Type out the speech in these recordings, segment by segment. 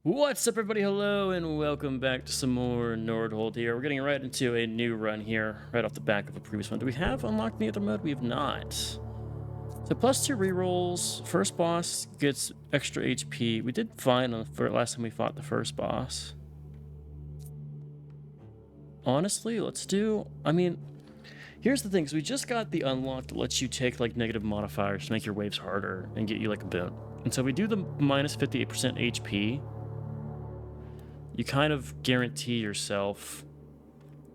What's up, everybody? Hello, and welcome back to some more Nordhold here. We're getting right into a new run here, right off the back of a previous one. Do we have unlocked the other mode? We have not. So +2 rerolls. First boss gets extra HP. We did fine on the last time we fought the first boss. Honestly, let's do... here's the thing. So we just got the unlock that lets you take, like, negative modifiers to make your waves harder and get you, like, a boon. And so we do the minus 58% HP. You kind of guarantee yourself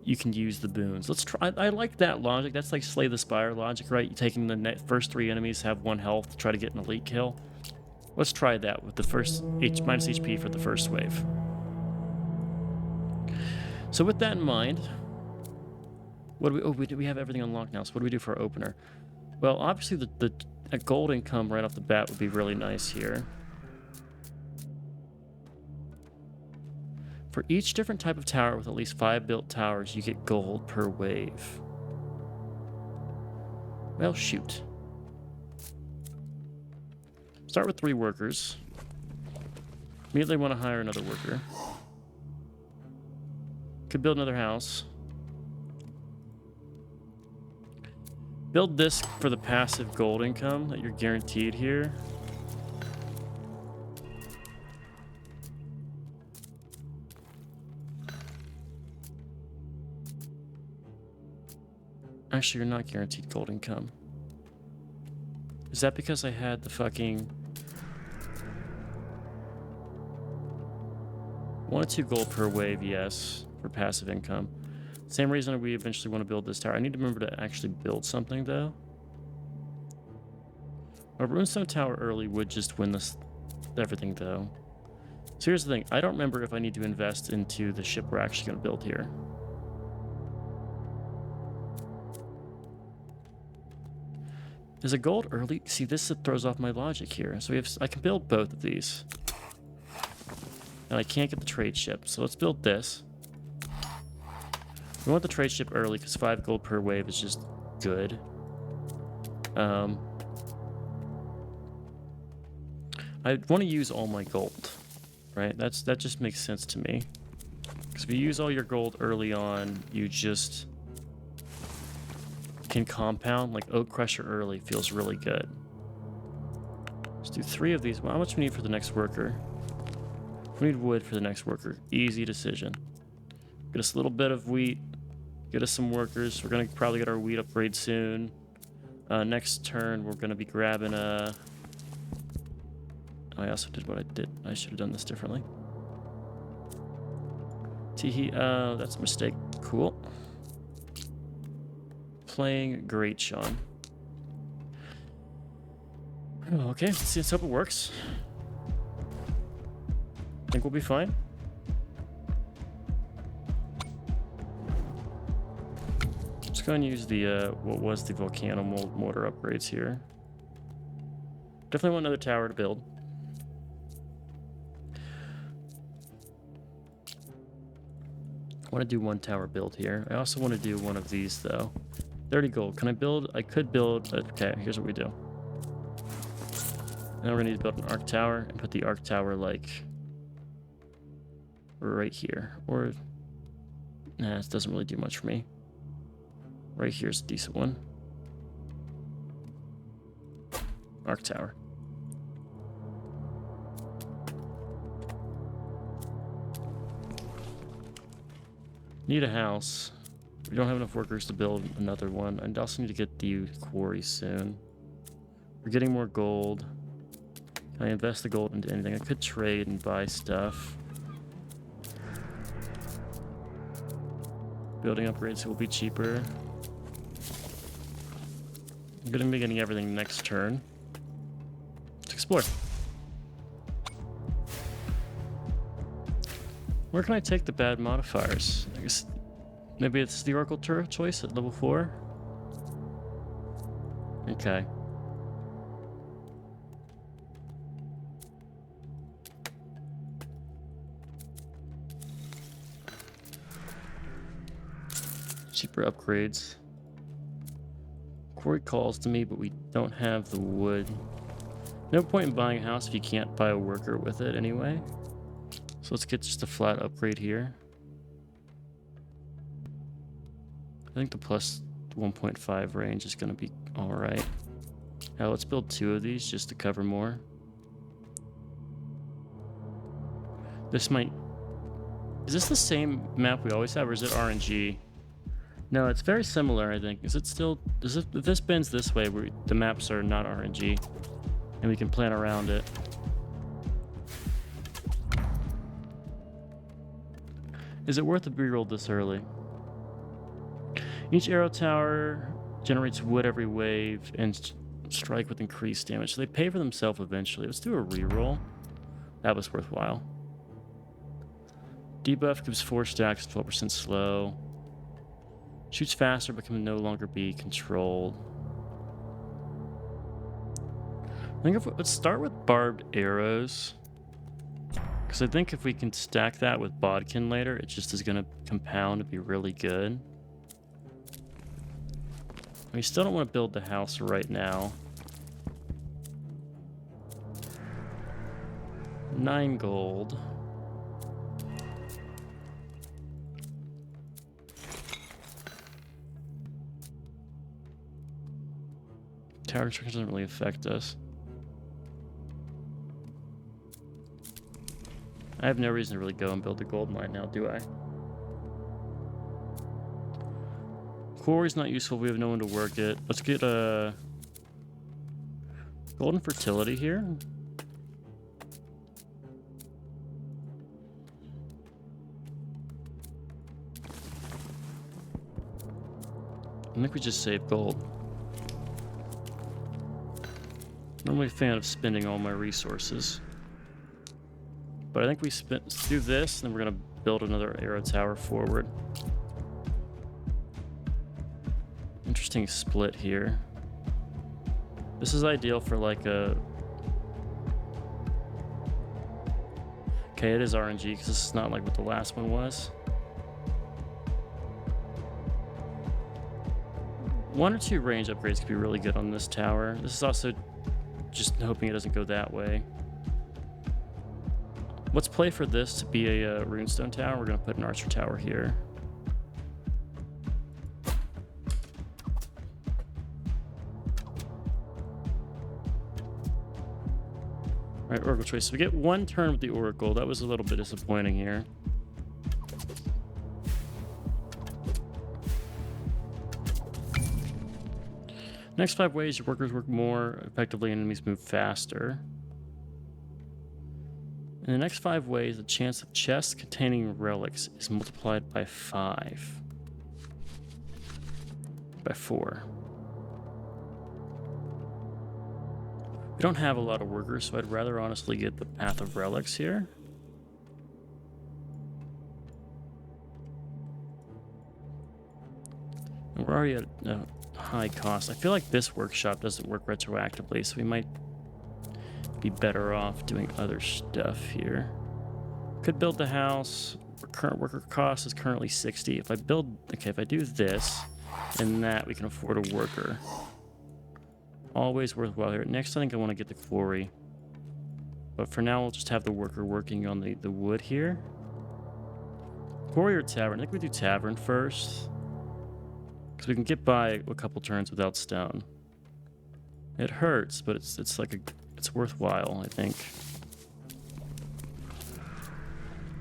you can use the boons. Let's try. I like that logic. That's like Slay the Spire logic, right? You're taking the first 3 enemies, have 1 health to try to get an elite kill. Let's try that with the first minus HP for the first wave. So with that in mind, what do we... Oh, we have everything unlocked now. So what do we do for our opener? Well, obviously a gold income right off the bat would be really nice here. For each different type of tower with at least 5 built towers, you get gold per wave. Well, shoot. Start with 3 workers. Immediately want to hire another worker. Could build another house. Build this for the passive gold income that you're guaranteed here. Actually, you're not guaranteed gold income. Is that because I had the fucking... 1 or 2 gold per wave, yes, for passive income. Same reason we eventually want to build this tower. I need to remember to actually build something, though. A runestone tower early would just win this everything, though. So here's the thing. I don't remember if I need to invest into the ship we're actually going to build here. Is a gold early? See, this throws off my logic here. So I can build both of these. And I can't get the trade ship. So let's build this. We want the trade ship early because 5 gold per wave is just good. I want to use all my gold, right? That just makes sense to me. Because if you use all your gold early on, you just... can compound. Like Oak Crusher early feels really good. Let's do 3 of these. Well, how much we need for the next worker? We need wood for the next worker. Easy decision. Get us a little bit of wheat. Get us some workers. We're gonna probably get our wheat upgrade soon. Next turn we're gonna be grabbing a... I also did what I did. I should have done this differently. Teehee. That's a mistake. Cool. Playing great, Sean. Oh, okay, let's hope it works. Think we'll be fine. Let's go and use the what was the volcano mortar upgrades here. Definitely want another tower to build. I want to do 1 tower build here. I also want to do one of these though. 30 gold. Can I build? I could build... Okay, here's what we do. Now we're going to need to build an arc tower and put the arc tower, like, right here. Or... Nah, this doesn't really do much for me. Right here's a decent one. Arc tower. Need a house. We don't have enough workers to build another one. I also need to get the quarry soon. We're getting more gold. Can I invest the gold into anything? I could trade and buy stuff. Building upgrades will be cheaper. I'm gonna be getting everything next turn. Let's explore. Where can I take the bad modifiers? I guess maybe it's the Oracle Turret choice at level 4? Okay. Cheaper upgrades. Quarry calls to me, but we don't have the wood. No point in buying a house if you can't buy a worker with it anyway. So let's get just a flat upgrade here. I think the plus 1.5 range is going to be all right. Now let's build 2 of these just to cover more. This might... Is this the same map we always have, or is it RNG? No, it's very similar, I think. Is it still... if this bends this way, the maps are not RNG, and we can plan around it. Is it worth to reroll this early? Each arrow tower generates wood every wave and strike with increased damage. So they pay for themselves eventually. Let's do a reroll. That was worthwhile. Debuff gives 4 stacks, 12% slow. Shoots faster but can no longer be controlled. I think let's start with barbed arrows. Because I think if we can stack that with bodkin later, it just is going to compound to be really good. We still don't want to build the house right now. 9 gold. Tower construction doesn't really affect us. I have no reason to really go and build a gold mine now, do I? Quarry's not useful. We have no one to work it. Let's get a golden fertility here. I think we just saved gold. I'm not a fan of spending all my resources. But I think we do this, and then we're going to build another arrow tower forward. Interesting split here. This is ideal for like a... Okay, it is RNG, because this is not like what the last one was. 1 or 2 range upgrades could be really good on this tower. This is also just hoping it doesn't go that way. Let's play for this to be a runestone tower. We're going to put an archer tower here. All right, Oracle Choice. So we get 1 turn with the Oracle. That was a little bit disappointing here. Next 5 ways, your workers work more effectively and enemies move faster. In the next 5 ways, the chance of chests containing relics is multiplied by 5. By 4. We don't have a lot of workers, so I'd rather honestly get the Path of Relics here. And we're already at a high cost. I feel like this workshop doesn't work retroactively, so we might be better off doing other stuff here. Could build the house. Our current worker cost is currently 60. If I do this and that, we can afford a worker. Always worthwhile here. Next, I think I want to get the quarry. But for now, we'll just have the worker working on the wood here. Quarry or tavern? I think we do tavern first. Because we can get by a couple turns without stone. It hurts, but it's like it's worthwhile, I think.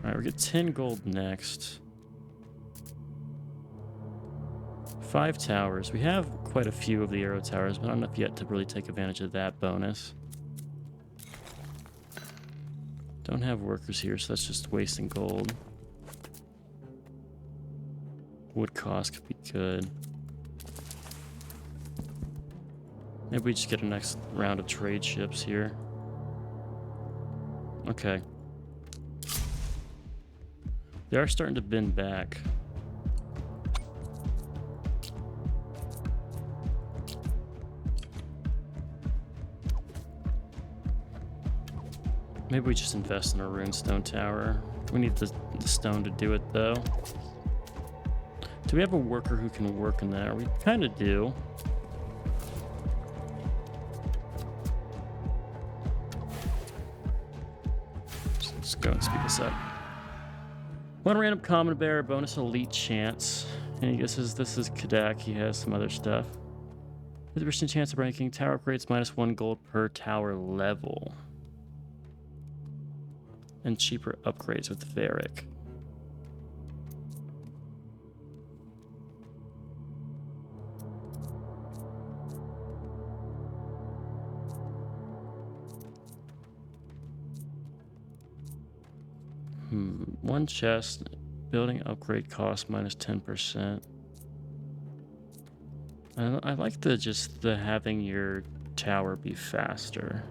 Alright, we get 10 gold next. 5 towers. We have quite a few of the arrow towers, but not enough yet to really take advantage of that bonus. Don't have workers here, so that's just wasting gold. Wood cost could be good. Maybe we just get a next round of trade ships here. Okay. They are starting to bend back. Maybe we just invest in a runestone tower. We need the stone to do it, though. Do we have a worker who can work in that? We kind of do. Let's go and speed this up. One random common bear, bonus elite chance. And he guesses this is Kadak. He has some other stuff. 50% chance of ranking. Tower upgrades -1 gold per tower level. And cheaper upgrades with Varric. One chest, building upgrade cost -10%. I like the having your tower be faster.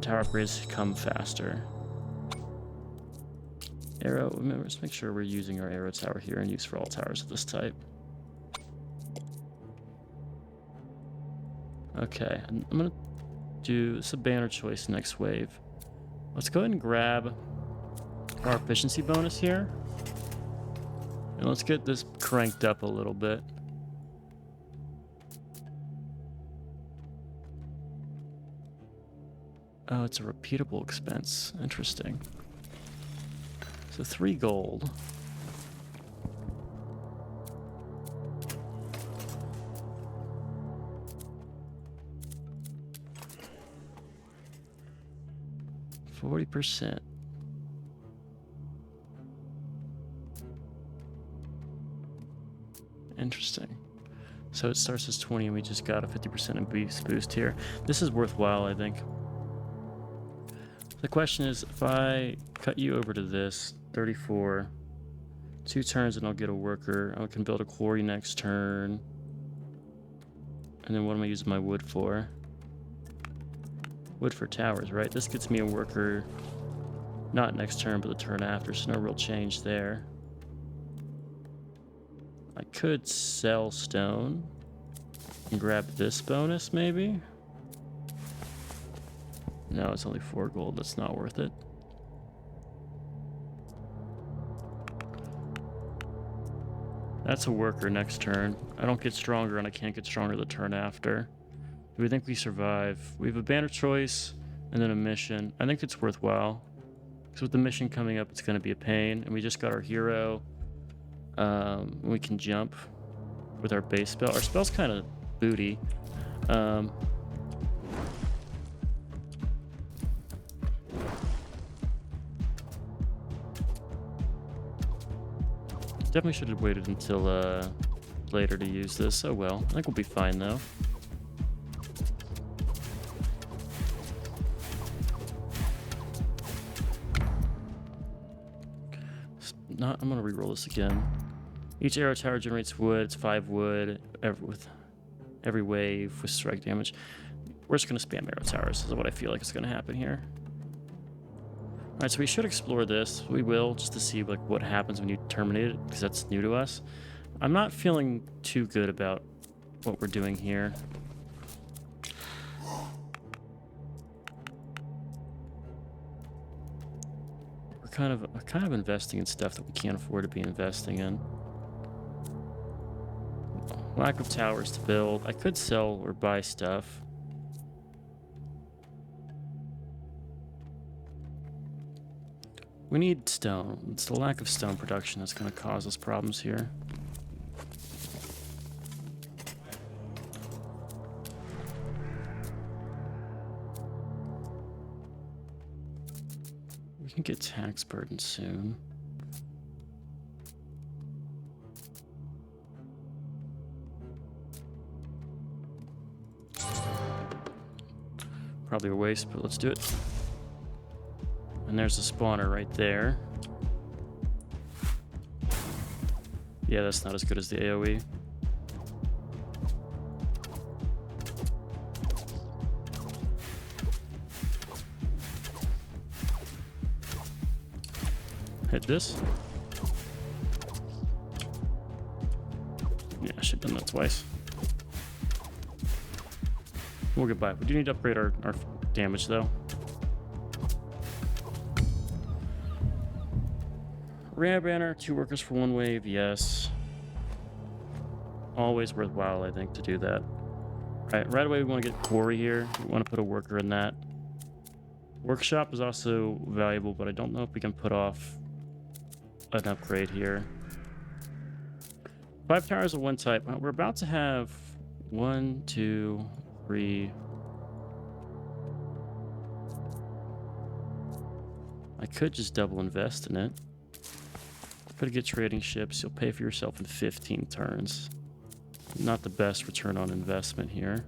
Tower upgrades come faster. Arrow, remember, let's make sure we're using our arrow tower here and use for all towers of this type. Okay, I'm gonna do this a banner choice next wave. Let's go ahead and grab our efficiency bonus here. And let's get this cranked up a little bit. Oh, it's a repeatable expense. Interesting. So 3 gold. %. Interesting. So it starts as 20 and we just got a 50% boost here. This is worthwhile, I think. The question is, if I cut you over to this, 34, 2 turns and I'll get a worker. I can build a quarry next turn. And then what am I using my wood for? Wood for towers, right? This gets me a worker, not next turn, but the turn after, so no real change there. I could sell stone and grab this bonus, maybe? No, it's only 4 gold. That's not worth it. That's a worker next turn. I don't get stronger, and I can't get stronger the turn after. Do we think we survive? We have a banner choice and then a mission. I think it's worthwhile. Because with the mission coming up, it's going to be a pain. And we just got our hero. We can jump with our base spell. Our spell's kind of booty. Definitely should have waited until later to use this. Oh well. I think we'll be fine though. I'm gonna re-roll this again. Each arrow tower generates wood. It's 5 wood with every wave with strike damage. We're just gonna spam arrow towers. This is what I feel like is gonna happen here. All right, so we should explore this. We will, just to see like what happens when you terminate it, because that's new to us. I'm not feeling too good about what we're doing here. We're kind of investing in stuff that we can't afford to be investing in. Lack of towers to build. I could sell or buy stuff. We need stone. It's the lack of stone production that's going to cause us problems here. We can get tax burden soon. Probably a waste, but let's do it. And there's the spawner right there. Yeah, that's not as good as the AoE. Hit this. Yeah, I should have done that twice. We'll get by. We do need to upgrade our damage though. Rare banner, 2 workers for 1 wave, yes. Always worthwhile, I think, to do that. Right away we want to get quarry here. We want to put a worker in that. Workshop is also valuable, but I don't know if we can put off an upgrade here. 5 towers of one type. We're about to have 1, 2, 3. I could just double invest in it. Could get trading ships. You'll pay for yourself in 15 turns. Not the best return on investment here.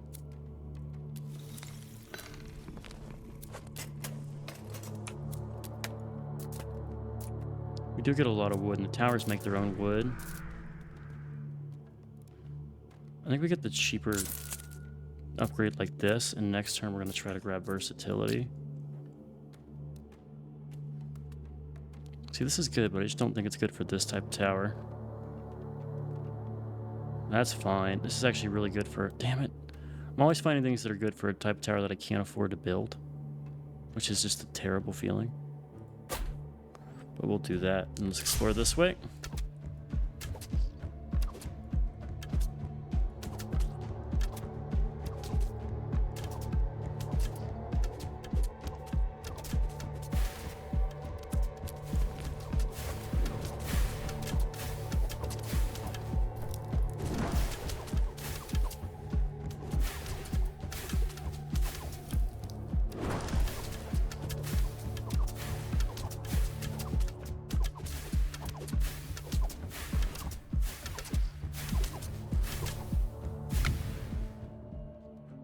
We do get a lot of wood, and the towers make their own wood. I think we get the cheaper upgrade like this, and next turn we're going to try to grab versatility. See, this is good, but I just don't think it's good for this type of tower. That's fine. This is actually really good for... Damn it. I'm always finding things that are good for a type of tower that I can't afford to build, which is just a terrible feeling. But we'll do that, and let's explore this way.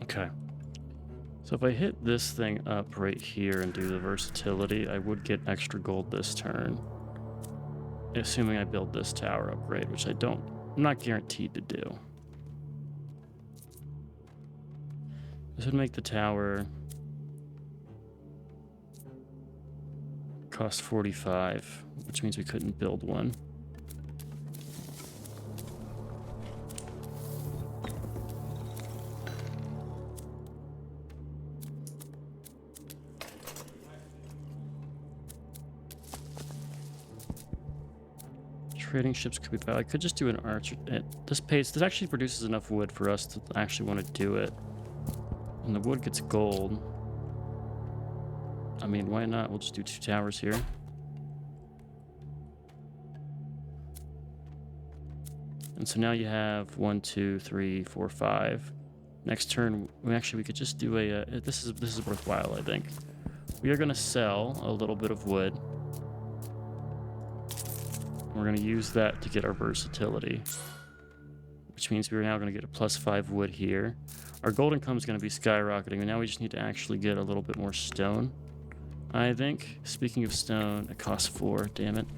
Okay. So if I hit this thing up right here and do the versatility, I would get extra gold this turn. Assuming I build this tower upgrade, which I'm not guaranteed to do. This would make the tower cost 45, which means we couldn't build one. Trading ships could be bad. I could just do an archer. This actually produces enough wood for us to actually want to do it. And the wood gets gold. I mean, why not? We'll just do 2 towers here. And so now you have 1, 2, 3, 4, 5. Next turn, we could just do a. This is worthwhile, I think. We are going to sell a little bit of wood. We're going to use that to get our versatility, which means we're now going to get a +5 wood here. Our gold income is going to be skyrocketing, and now we just need to actually get a little bit more stone, I think. Speaking of stone, it costs 4, damn it.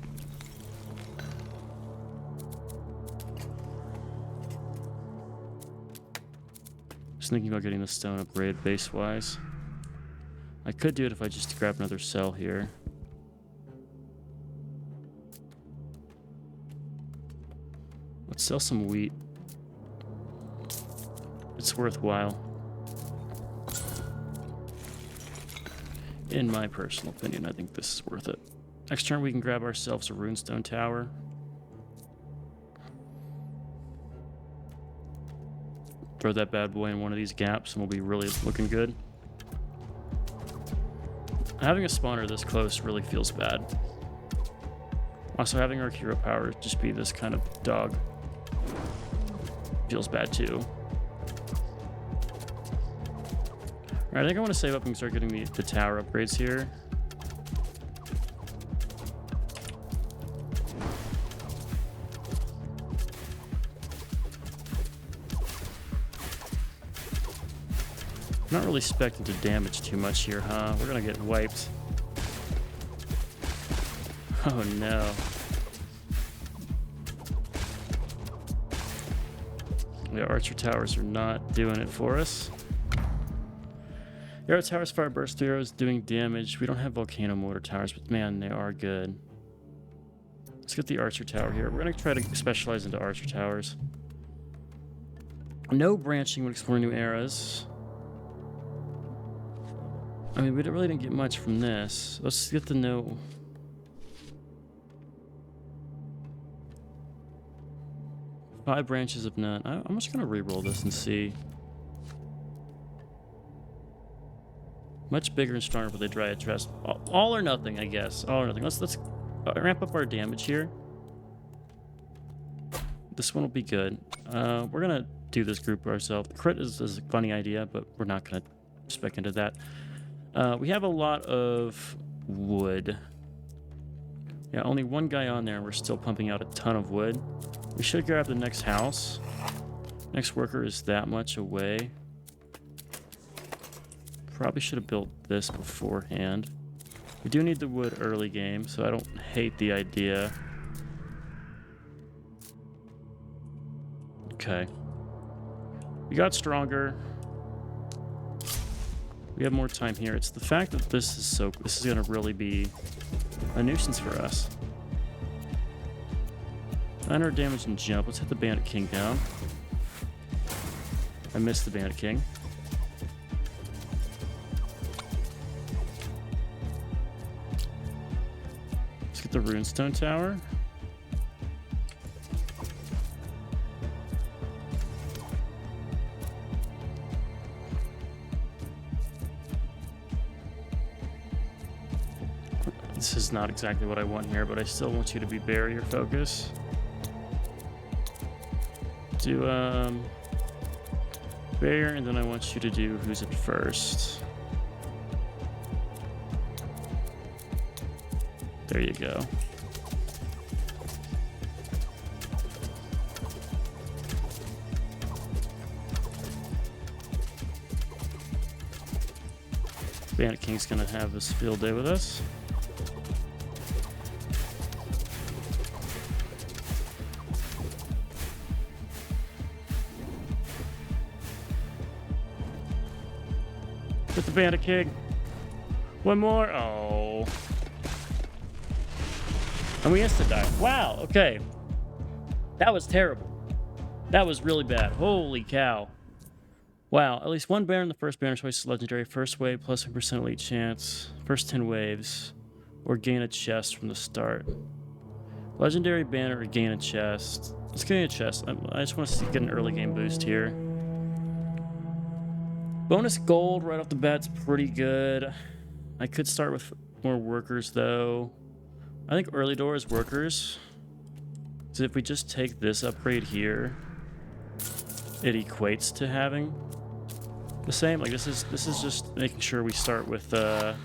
Just thinking about getting the stone upgrade base-wise. I could do it if I just grab another cell here. Let's sell some wheat. It's worthwhile. In my personal opinion, I think this is worth it. Next turn we can grab ourselves a runestone tower. Throw that bad boy in one of these gaps and we'll be really looking good. Having a spawner this close really feels bad. Also, having our hero power just be this kind of dog feels bad too. Alright, I think I want to save up and start getting the tower upgrades here. I'm not really expecting to damage too much here, huh? We're gonna get wiped. Oh no. The archer towers are not doing it for us. The archer towers fire burst arrows doing damage. We don't have volcano mortar towers, but man, they are good. Let's get the archer tower here. We're gonna try to specialize into archer towers. No branching when exploring new eras. I mean, we really didn't get much from this. Let's get the no. Five branches of none. I'm just gonna re-roll this and see. Much bigger and stronger with a Dryad Chest. All or nothing, I guess. All or nothing. Let's ramp up our damage here. This one will be good. We're gonna do this group ourselves. Crit is a funny idea, but we're not gonna spec into that. We have a lot of wood. Yeah, only one guy on there, and we're still pumping out a ton of wood. We should grab the next house. Next worker is that much away. Probably should have built this beforehand. We do need the wood early game, so I don't hate the idea. Okay. We got stronger. We have more time here. It's the fact that this is gonna really be a nuisance for us. 900 damage and jump. Let's hit the Bandit King down. I missed the Bandit King. Let's get the Runestone Tower. This is not exactly what I want here, but I still want you to be barrier focus. Do barrier, and then I want you to do who's it first. There you go. Bandit King's gonna have this field day with us. With the Bandit King. One more. Oh. And we insta-die. Wow, okay. That was terrible. That was really bad. Holy cow. Wow, at least one Baron. The first Baron choice is legendary. First wave, plus 1% elite chance. First 10 waves. Or gain a chest from the start. Legendary banner or gain a chest. Let's gain a chest. I just want to get an early game boost here. Bonus gold right off the bat's pretty good. I could start with more workers though. I think early door is workers. So if we just take this upgrade here, it equates to having the same. Like this is just making sure we start with a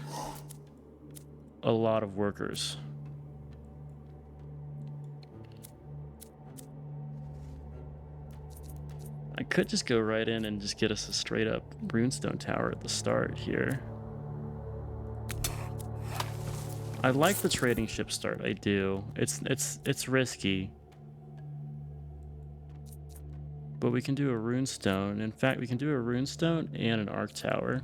lot of workers. I could just go right in and just get us a straight up runestone tower at the start here. I like the trading ship start. I do. It's risky, but we can do a runestone. In fact, we can do a runestone and an arc tower.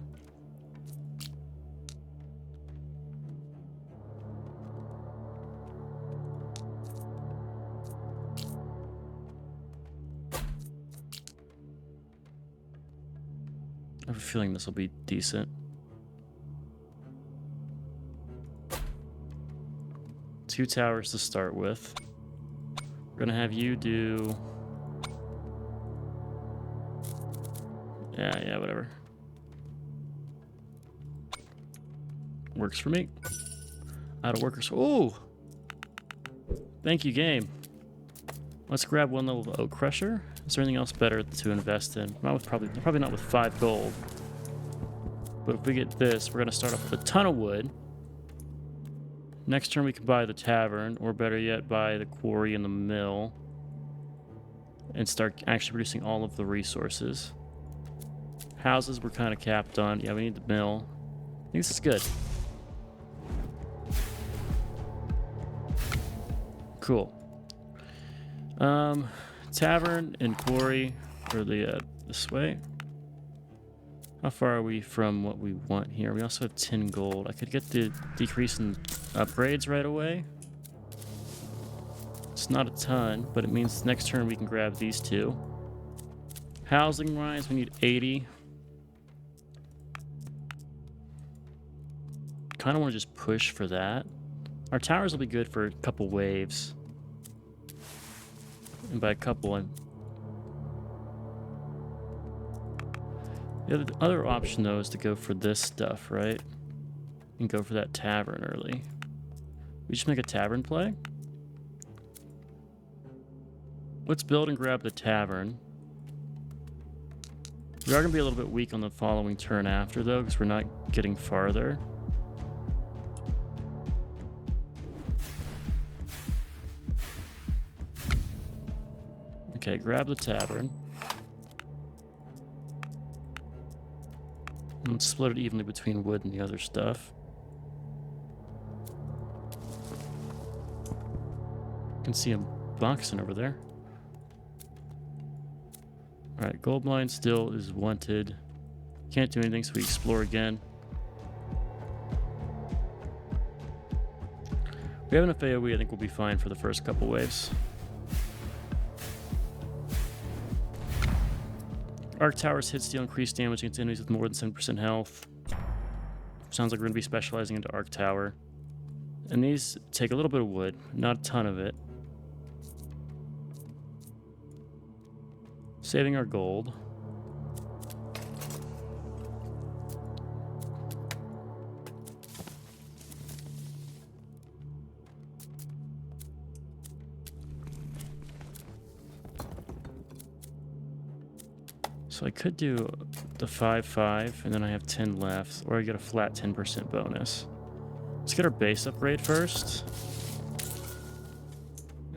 I have a feeling this will be decent. Two towers to start with. We're gonna have you do... Yeah, whatever. Works for me. Out of workers. Ooh! Thank you, game. Let's grab one level of Oak Crusher. Is there anything else better to invest in? Not with probably not with 5 gold. But if we get this, we're gonna start off with a ton of wood. Next turn we can buy the tavern, or better yet, buy the quarry and the mill, and start actually producing all of the resources. Houses we're kind of capped on. Yeah, we need the mill. I think this is good. Cool. Tavern and quarry for the this way. How far are we from what we want here? We also have 10 gold. I could get the decrease in upgrades right away. It's not a ton, but it means next turn we can grab these two. Housing wise, we need 80. Kind of want to just push for that. Our towers will be good for a couple waves. And by a couple, The other option, though, is to go for this stuff, right? And go for that tavern early. We just make a tavern play. Let's build and grab the tavern. We are going to be a little bit weak on the following turn after, though, because we're not getting farther. Okay, grab the tavern. And split it evenly between wood and the other stuff. You can see him boxing over there. Alright, gold mine still is wanted. Can't do anything, so we explore again. We have enough AoE, I think we'll be fine for the first couple waves. Arc Towers hit steal increased damage against enemies with more than 7% health. Sounds like we're going to be specializing into Arc Tower. And these take a little bit of wood, not a ton of it. Saving our gold. So I could do the 5-5, and then I have 10 left, or I get a flat 10% bonus. Let's get our base upgrade first.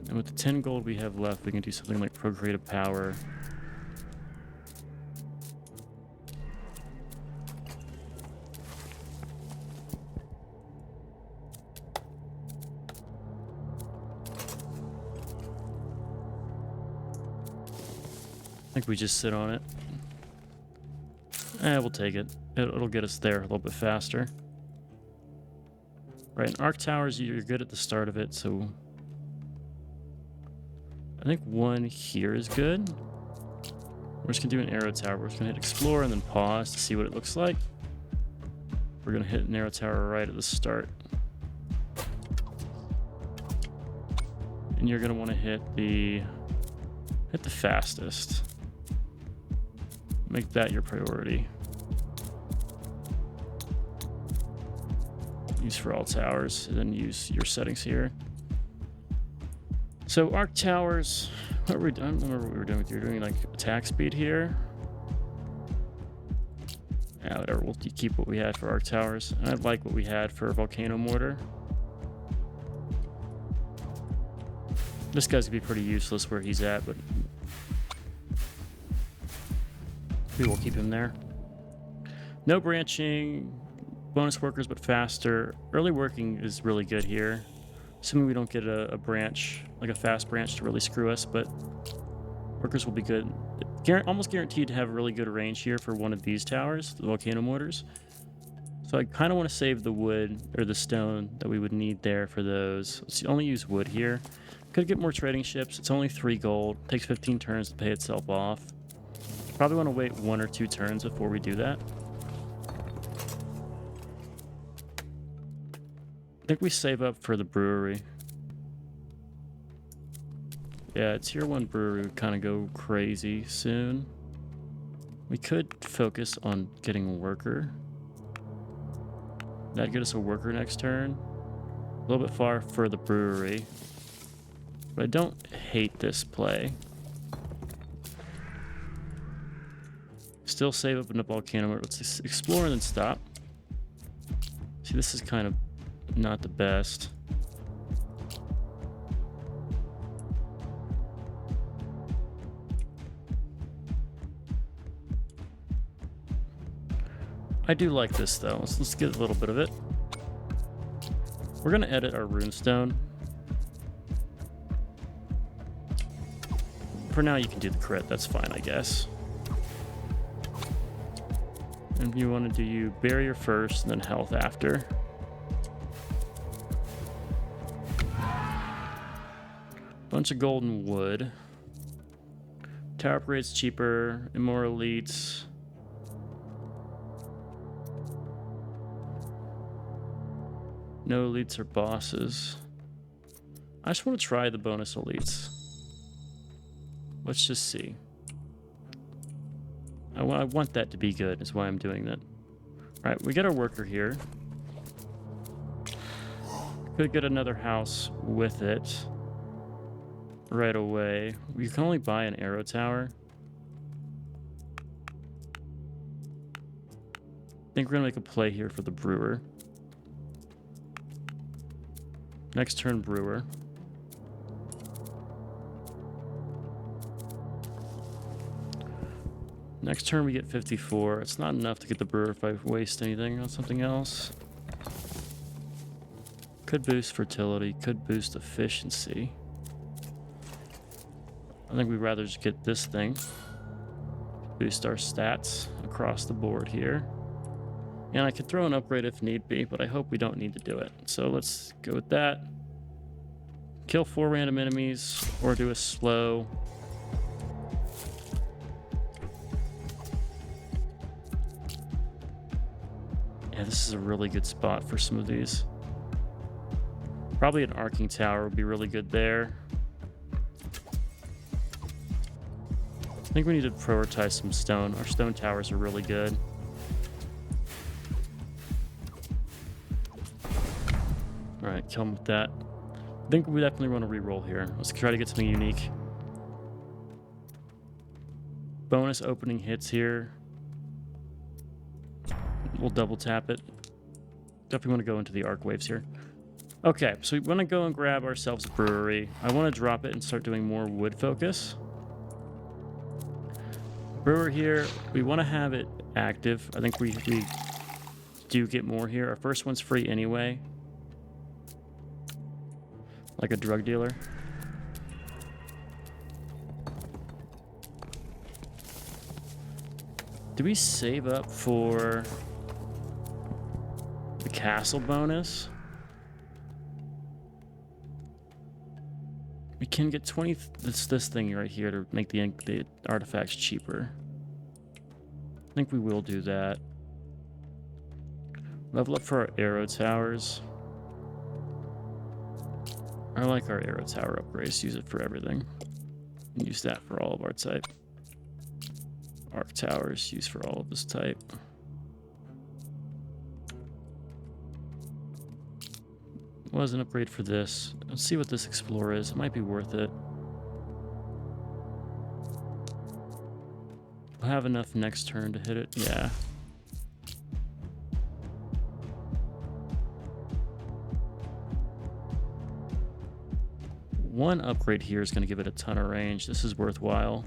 And with the 10 gold we have left, we can do something like Procreative Power. I think we just sit on it. We'll take it. It'll get us there a little bit faster. Right, in Arc Towers, you're good at the start of it, so... I think one here is good. We're just gonna do an arrow tower. We're just gonna hit explore and then pause to see what it looks like. We're gonna hit an arrow tower right at the start. And you're gonna wanna hit the fastest. Make that your priority. Use for all towers, and then use your settings here. So Arc Towers, what were we doing? I don't remember what we were doing with you. We were doing like attack speed here. Yeah, whatever, we'll keep what we had for Arc Towers. And I like what we had for Volcano Mortar. This guy's gonna be pretty useless where he's at, but we will keep him there. No branching, bonus workers but faster. Early working is really good here. Assuming we don't get a branch, like a fast branch to really screw us, but workers will be good. Almost guaranteed to have really good range here for one of these towers, the volcano mortars. So I kind of want to save the wood or the stone that we would need there for those. Let's only use wood here. Could get more trading ships. It's only 3 gold. Takes 15 turns to pay itself off. Probably want to wait 1 or 2 turns before we do that. I think we save up for the brewery. Yeah, Tier 1 brewery would kind of go crazy soon. We could focus on getting a worker. That'd get us a worker next turn. A little bit far for the brewery. But I don't hate this play. Still save up in the volcano. Let's explore and then stop. See, this is kind of not the best. I do like this though. Let's get a little bit of it. We're gonna edit our runestone. For now, you can do the crit. That's fine, I guess. And you want to do barrier first, and then health after. Bunch of golden wood. Tower upgrades cheaper. Immoral elites. No elites or bosses. I just want to try the bonus elites. Let's just see. I want that to be good, is why I'm doing that. All right, we got our worker here. Could get another house with it right away. We can only buy an arrow tower. I think we're gonna make a play here for the brewer. Next turn, brewer. Next turn we get 54. It's not enough to get the brewer if I waste anything on something else. Could boost fertility, could boost efficiency. I think we'd rather just get this thing. Boost our stats across the board here. And I could throw an upgrade if need be, but I hope we don't need to do it. So let's go with that. Kill 4 random enemies, or do a slow. Yeah, this is a really good spot for some of these. Probably an arcing tower would be really good there. I think we need to prioritize some stone. Our stone towers are really good. Alright, kill him with that. I think we definitely want to reroll here. Let's try to get something unique. Bonus opening hits here. We'll double tap it. Definitely want to go into the arc waves here. Okay, so we want to go and grab ourselves a brewery. I want to drop it and start doing more wood focus. Brewer here, we want to have it active. I think we do get more here. Our first one's free anyway. Like a drug dealer. Do we save up for the castle bonus? We can get 20. This thing right here to make the artifacts cheaper. I think we will do that. Level up for our arrow towers. I like our arrow tower upgrades. Use it for everything. And use that for all of our type. Arc towers, use for all of this type. Was an upgrade for this. Let's see what this explorer is. It might be worth it. We'll have enough next turn to hit it. Yeah. One upgrade here is going to give it a ton of range. This is worthwhile.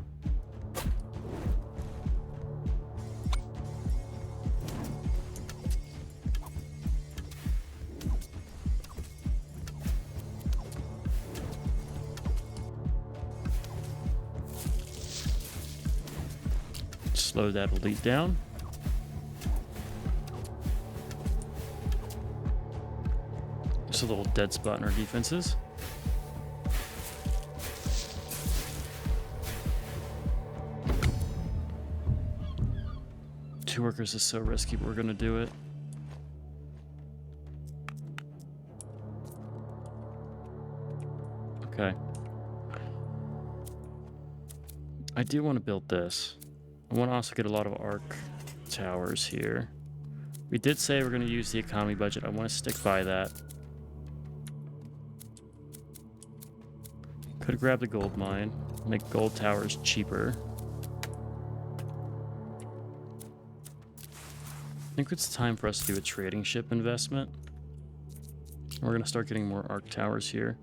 Slow that elite down. Just a little dead spot in our defenses. Two workers is so risky, but we're gonna do it. Okay. I do want to build this. I want to also get a lot of arc towers here. We did say we're going to use the economy budget. I want to stick by that. Could grab the gold mine. Make gold towers cheaper. I think it's time for us to do a trading ship investment. We're going to start getting more arc towers here.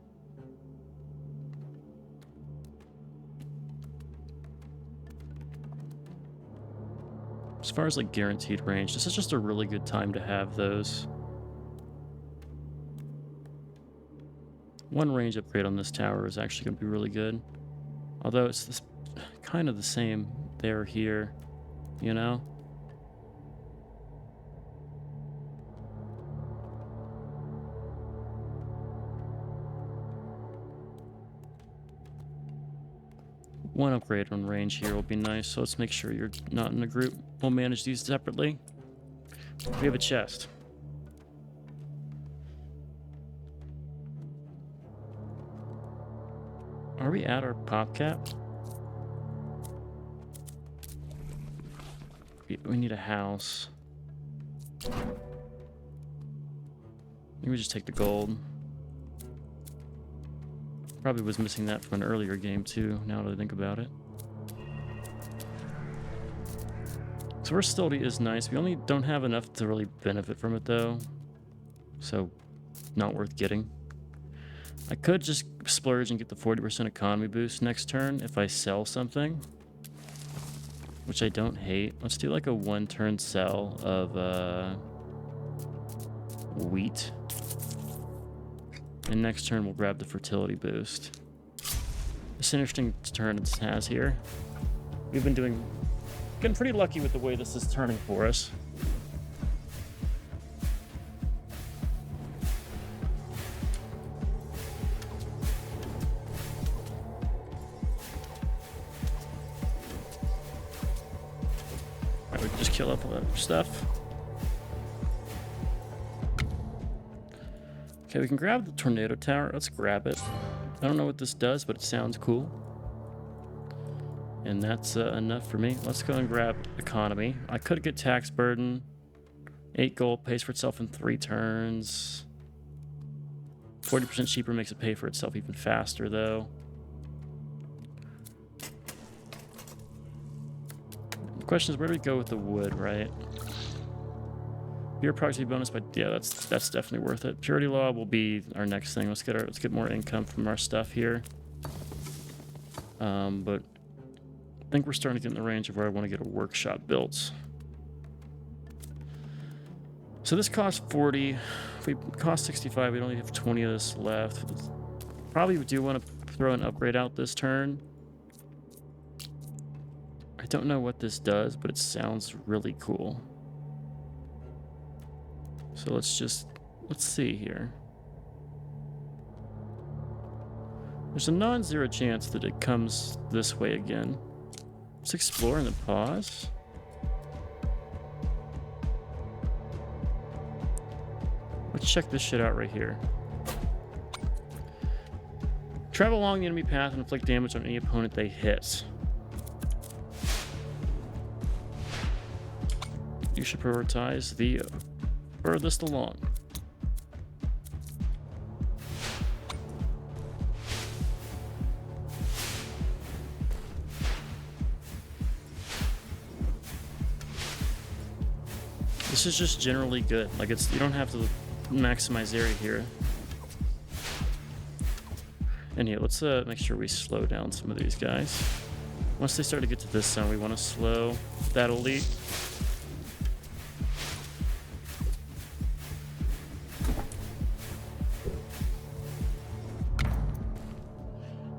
As far as like guaranteed range, this is just a really good time to have those. One range upgrade on this tower is actually going to be really good. Although it's this kind of the same there here, you know? One upgrade on range here will be nice, so let's make sure you're not in a group. We'll manage these separately. We have a chest. Are we at our pop cap? We need a house. Maybe we just take the gold. Probably was missing that from an earlier game too, now that I think about it. So versatility is nice. We only don't have enough to really benefit from it though. So, not worth getting. I could just splurge and get the 40% economy boost next turn if I sell something. Which I don't hate. Let's do like a 1-turn sell of wheat. And next turn we'll grab the fertility boost. It's an interesting turn it has here. We've been getting pretty lucky with the way this is turning for us. Alright, we can just kill up all that stuff. Okay, we can grab the tornado tower. Let's grab it. I don't know what this does, but it sounds cool. And that's enough for me. Let's go and grab economy. I could get tax burden. 8 gold pays for itself in 3 turns. 40% cheaper makes it pay for itself even faster, though. The question is, where do we go with the wood, right? Beer proximity bonus, but yeah, that's definitely worth it. Purity law will be our next thing. Let's get more income from our stuff here. But I think we're starting to get in the range of where I want to get a workshop built. So this costs 40. If we cost 65, we only have 20 of this left. Probably do want to throw an upgrade out this turn. I don't know what this does, but it sounds really cool. So let's see here. There's a non-zero chance that it comes this way again. Let's explore and then pause. Let's check this shit out right here. Travel along the enemy path and inflict damage on any opponent they hit. You should prioritize the furthest along. This is just generally good. Like you don't have to maximize area here. And yeah, let's make sure we slow down some of these guys. Once they start to get to this zone, we want to slow that elite.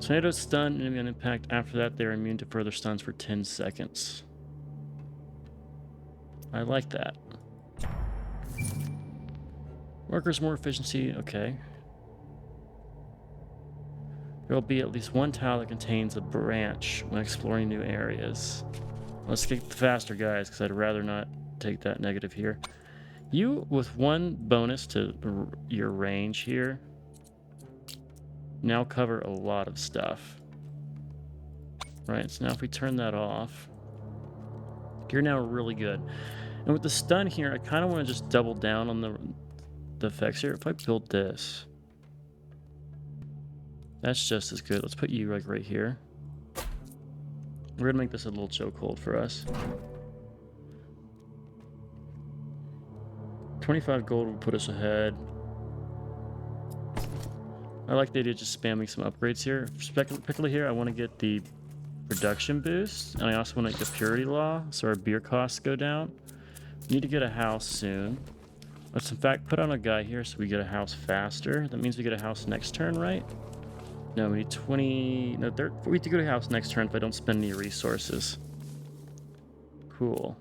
Tornadoes stun enemy on impact. After that, they're immune to further stuns for 10 seconds. I like that. Workers more efficiency. Okay. There will be at least one tile that contains a branch when exploring new areas. Let's get the faster guys, because I'd rather not take that negative here. You, with 1 bonus to your range here, now cover a lot of stuff. Right, so now if we turn that off, you're now really good. And with the stun here, I kind of want to just double down on the effects here. If I build this, that's just as good. Let's put you like right here. We're gonna make this a little chokehold for us. 25 gold will put us ahead. I like the idea of just spamming some upgrades here. Particularly here, I want to get the production boost, and I also want to get the purity law, so our beer costs go down. We need to get a house soon. Let's in fact put on a guy here so we get a house faster. That means we get a house next turn, right? No, we need 20... No, we have to go to a house next turn if I don't spend any resources. Cool.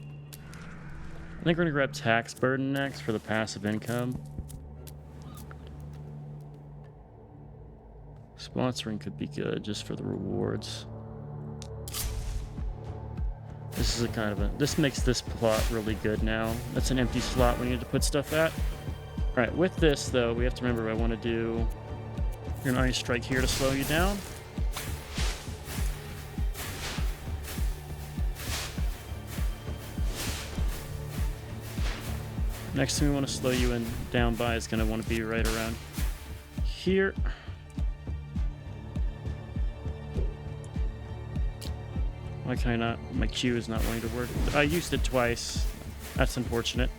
I think we're going to grab tax burden next for the passive income. Sponsoring could be good just for the rewards. This is a kind of a... This makes this plot really good now. That's an empty slot we need to put stuff at. Alright, with this, though, we have to remember I want to do... an ice strike here to slow you down. Next thing we want to slow you in down by is going to want to be right around here. Why can I not? My Q is not wanting to work. I used it twice. That's unfortunate.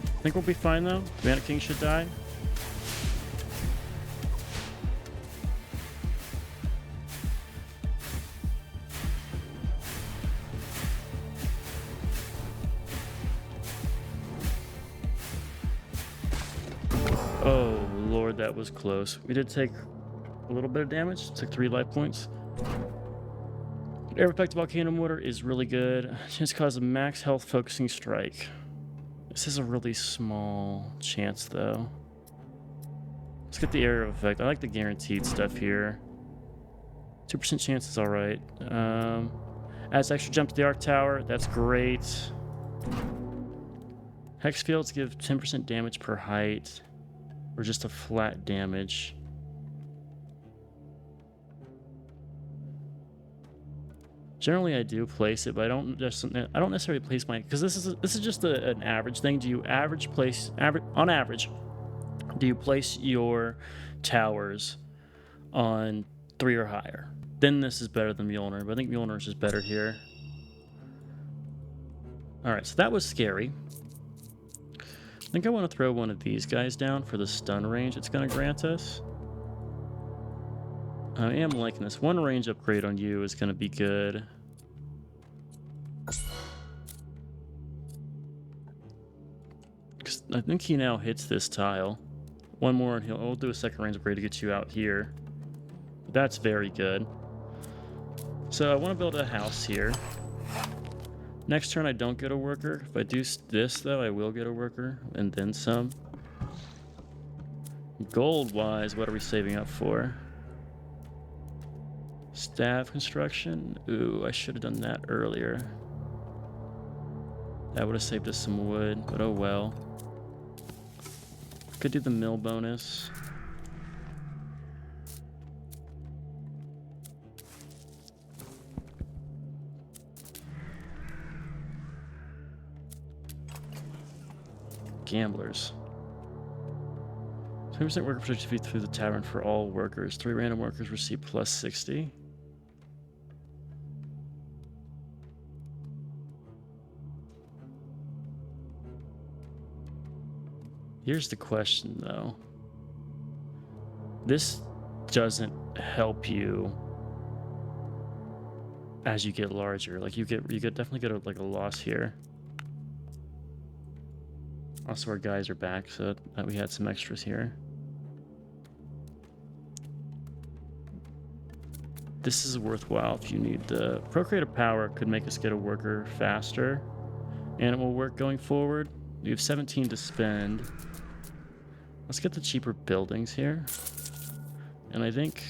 I think we'll be fine though. Mana King should die. Oh lord, that was close. We did take a little bit of damage. Took 3 life points. Air Effect Volcano Mortar is really good. Chance to cause a max health focusing strike. This is a really small chance though. Let's get the area of effect. I like the guaranteed stuff here. 2% chance is alright. Adds extra jump to the arc tower. That's great. Hex fields give 10% damage per height. Or just a flat damage. Generally, I do place it, but I don't necessarily place my, because this is just an average thing. Do you on average? Do you place your towers on 3 or higher? Then this is better than Mjolnir, but I think Mjolnir is just better here. All right, so that was scary. I think I want to throw one of these guys down for the stun range it's going to grant us. I am liking this. 1 range upgrade on you is going to be good. I think he now hits this tile. 1 more and he'll do a 2nd range upgrade to get you out here. That's very good. So I want to build a house here. Next turn I don't get a worker. If I do this though, I will get a worker and then some. Gold wise, what are we saving up for? Staff construction. Ooh, I should have done that earlier. That would have saved us some wood, but oh well. Could do the mill bonus. Gamblers. 20% worker productivity through the tavern for all workers. 3 random workers receive plus 60. Here's the question though. This doesn't help you as you get larger. Like you definitely get a loss here. Also, our guys are back, so that we had some extras here. This is worthwhile if you need the procreative power. Could make us get a worker faster, and it will work going forward. We have 17 to spend. Let's get the cheaper buildings here, and I think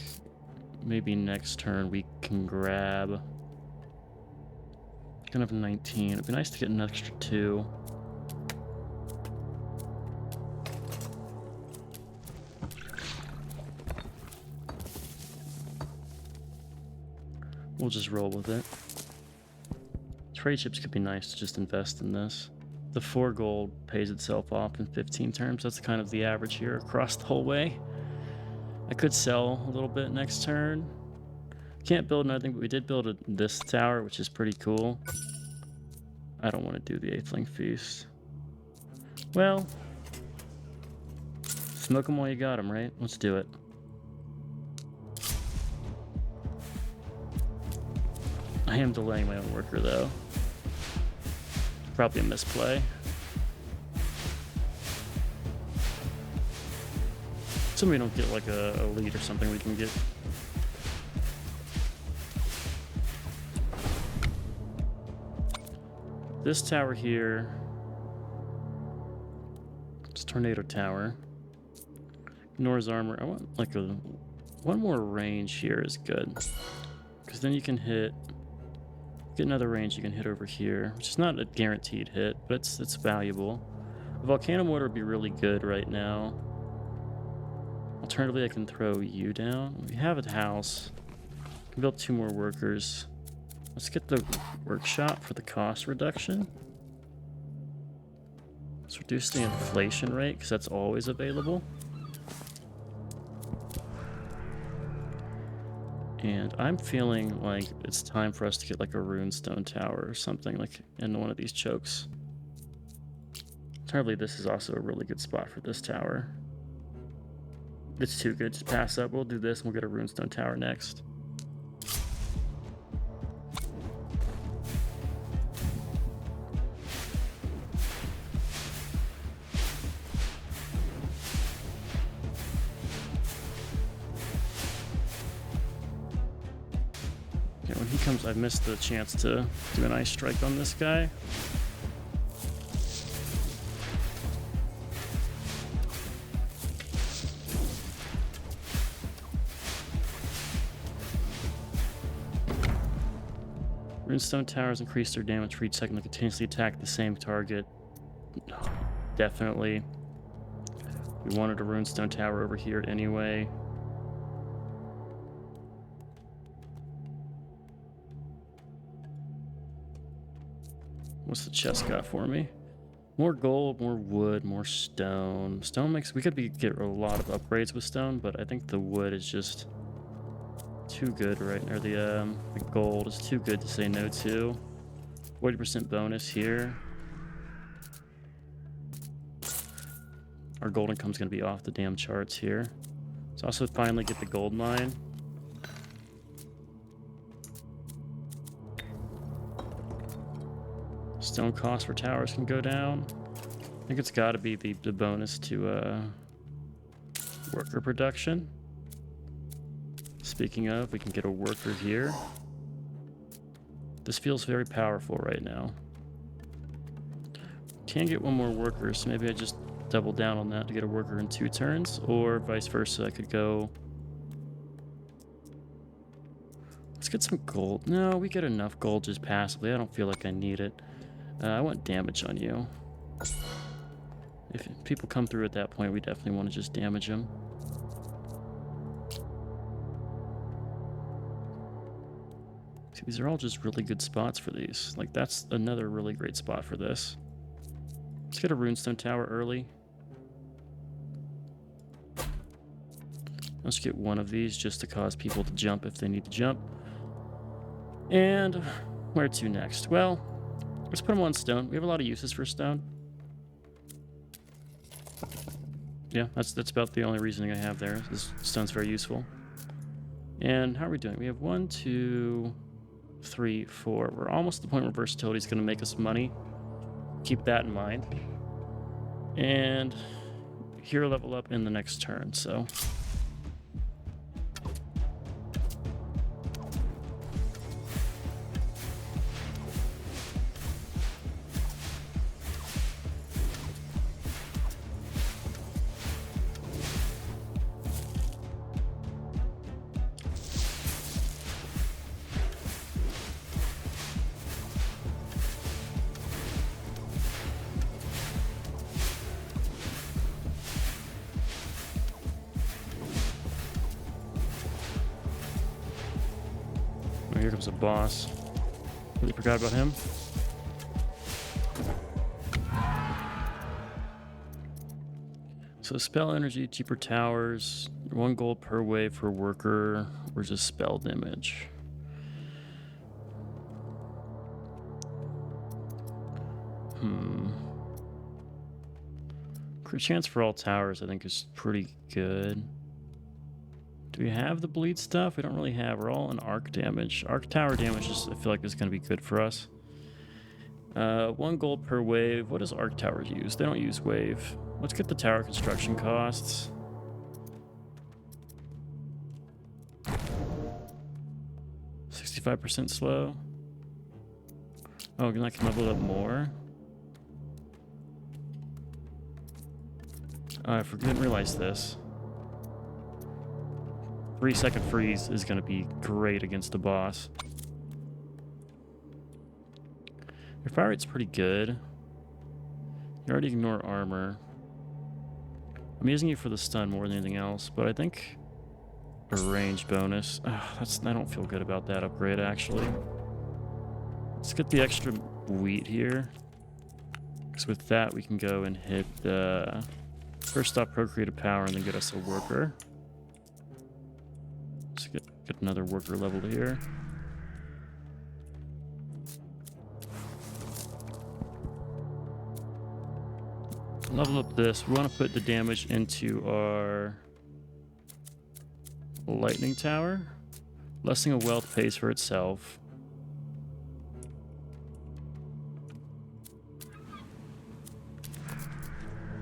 maybe next turn we can grab. Gonna have 19. It'd be nice to get an extra 2. We'll just roll with it. Trade chips could be nice to just invest in this. The 4 gold pays itself off in 15 turns. That's kind of the average here across the whole way. I could sell a little bit next turn. Can't build another thing, but we did build this tower, which is pretty cool. I don't want to do the 8th Feast. Well, smoke them while you got them, right? Let's do it. I am delaying my own worker though. Probably a misplay. So we don't get like a lead or something we can get. This tower here. It's Tornado Tower. Nor's armor. I want like one more range here is good. Because then you can hit. Get another range you can hit over here, which is not a guaranteed hit, but it's valuable. A Volcano Mortar would be really good right now. Alternatively, I can throw you down. We have a house. I can build 2 more workers. Let's get the workshop for the cost reduction. Let's reduce the inflation rate, because that's always available. And I'm feeling like it's time for us to get like a runestone tower or something like in one of these chokes. Terribly, this is also a really good spot for this tower. It's too good. Just pass up. We'll do this and we'll get a runestone tower next. Okay, when he comes, I missed the chance to do an ice strike on this guy. Runestone towers increase their damage for each second to continuously attack the same target. Definitely. We wanted a runestone tower over here anyway. What's the chest got for me? More gold, more wood, more stone. Stone makes... We could get a lot of upgrades with stone, but I think the wood is just too good right now. The gold is too good to say no to. 40% bonus here. Our gold income's going to be off the damn charts here. Let's also finally get the gold mine. Stone cost for towers can go down. I think it's got to be the bonus to worker production. Speaking of, we can get a worker here. This feels very powerful right now. Can get one more worker, so maybe I just double down on that to get a worker in 2 turns, or vice versa. I could go... Let's get some gold. No, we get enough gold just passively. I don't feel like I need it. I want damage on you. If people come through at that point, we definitely want to just damage them. See, these are all just really good spots for these. Like, that's another really great spot for this. Let's get a runestone tower early. Let's get one of these just to cause people to jump if they need to jump. And where to next? Well, let's put them on stone. We have a lot of uses for stone. Yeah, that's about the only reasoning I have there. This stone's very useful. And how are we doing? We have 1, 2, 3, 4. We're almost at the point where versatility is going to make us money. Keep that in mind. And hero level up in the next turn, so... Here comes a boss. Really forgot about him. So spell energy, cheaper towers, 1 gold per wave for worker, or just spell damage. Crit chance for all towers I think is pretty good. Do we have the bleed stuff? We don't really have. We're all in arc damage. Arc tower damage is, I feel like, is going to be good for us. 1 gold per wave. What does arc towers use? They don't use wave. Let's get the tower construction costs. %65% slow. Oh, can I come up a little bit more? I didn't realize this. 3-second freeze is going to be great against the boss. Your fire rate's pretty good. You already ignore armor. I'm using you for the stun more than anything else, but I think a range bonus. I don't feel good about that upgrade, actually. Let's get the extra wheat here. Because with that, we can go and hit first stop procreative power and then get us a worker. Let's get another worker leveled here. Level up this. We want to put the damage into our lightning tower. Blessing of Wealth pays for itself.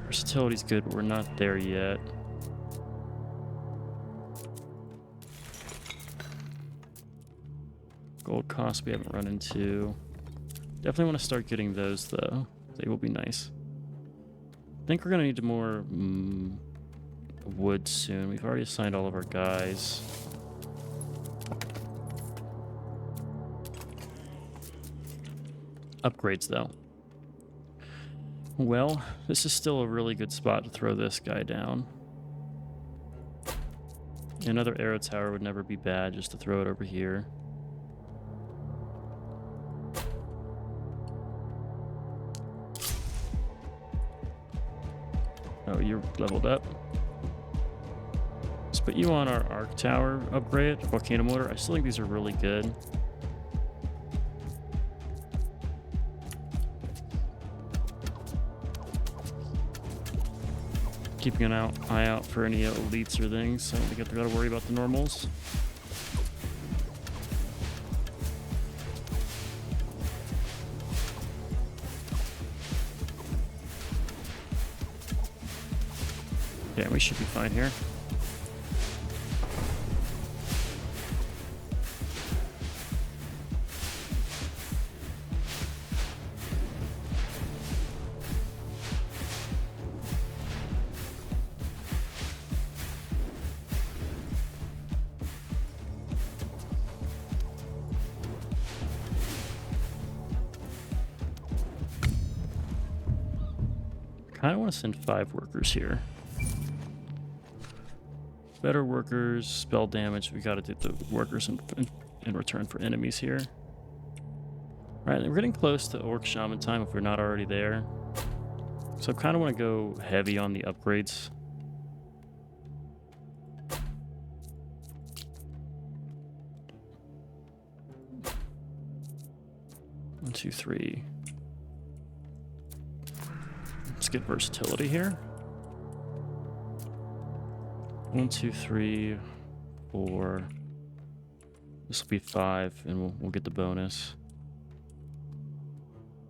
Versatility's good, but we're not there yet. Gold cost we haven't run into. Definitely want to start getting those though. They will be nice. I think we're going to need more wood soon. We've already assigned all of our guys. Upgrades though. Well, this is still a really good spot to throw this guy down. Another arrow tower would never be bad, just to throw it over here. Oh, you're leveled up. Let's put you on our arc tower upgrade, volcano motor. I still think these are really good. Keeping an eye out for any elites or things, so I don't think I've got to worry about the normals. Yeah, we should be fine here. I kind of want to send 5 workers here. Better workers, spell damage. We got to do the workers in return for enemies here. All right, we're getting close to Orc Shaman time if we're not already there. So I kind of want to go heavy on the upgrades. One, two, three. Let's get versatility here. 1, 2, 3, 4. This will be 5, and we'll get the bonus.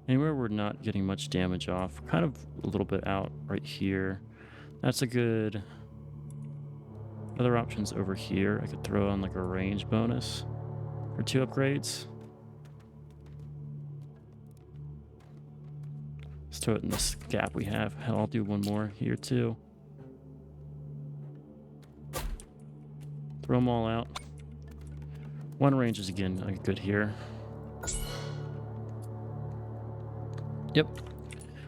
Anywhere we're not getting much damage off, kind of a little bit out right here. That's a good. Other options over here. I could throw on like a range bonus for 2 upgrades. Let's throw it in this gap we have. Hell, I'll do one more here too. Throw them all out. 1 range is again good here. Yep.